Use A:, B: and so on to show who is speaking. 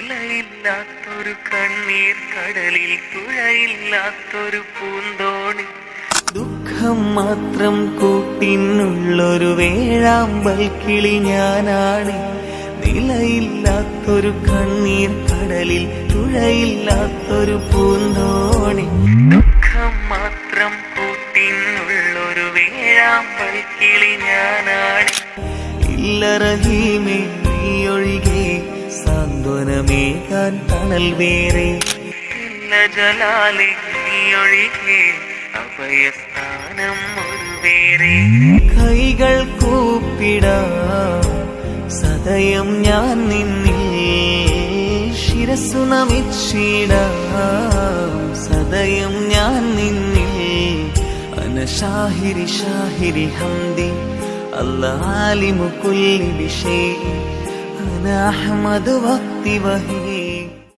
A: ഇലയില്ലാത്തൊരു കണ്ണീർ കടലിൽ തുഴയില്ലാത്തൊരു പൂന്തോണി, ദുഃഖം മാത്രം കൂട്ടിനുള്ളൊരു വേഴാമ്പൽ കിളി ഞാനാണ്. നിലയില്ലാത്തൊരു കണ്ണീർ കടലിൽ തുഴയില്ലാത്തൊരു പൂന്തോണി, ദുഃഖം മാത്രം കൂട്ടിനുള്ളൊരു വേഴാമ്പൽ കിളി ഞാനാണ്. ഇല്ല റഹീമേ നീയൊഴികെ സാന്ത്വനമേകാൻ തണൽ വേറെ, ഇല്ല ജലാലേ നീയൊഴികെ അഭയസ്ഥാനം ഒരു വേറെ. കൈകൾ കൂപ്പിടാം സദയം ഞാൻ നിന്നിൽ, ശിരസ്സു നമിച്ചിടാം സദയം ഞാൻ നിന്നിൽ. അന ഷാഹിരി ഷാഹിരി ഹംദി അല്ലാലിമു കുല്ലി ബിശൈഇൻ, അന അഹ്മദു വഖ്തി വഹീ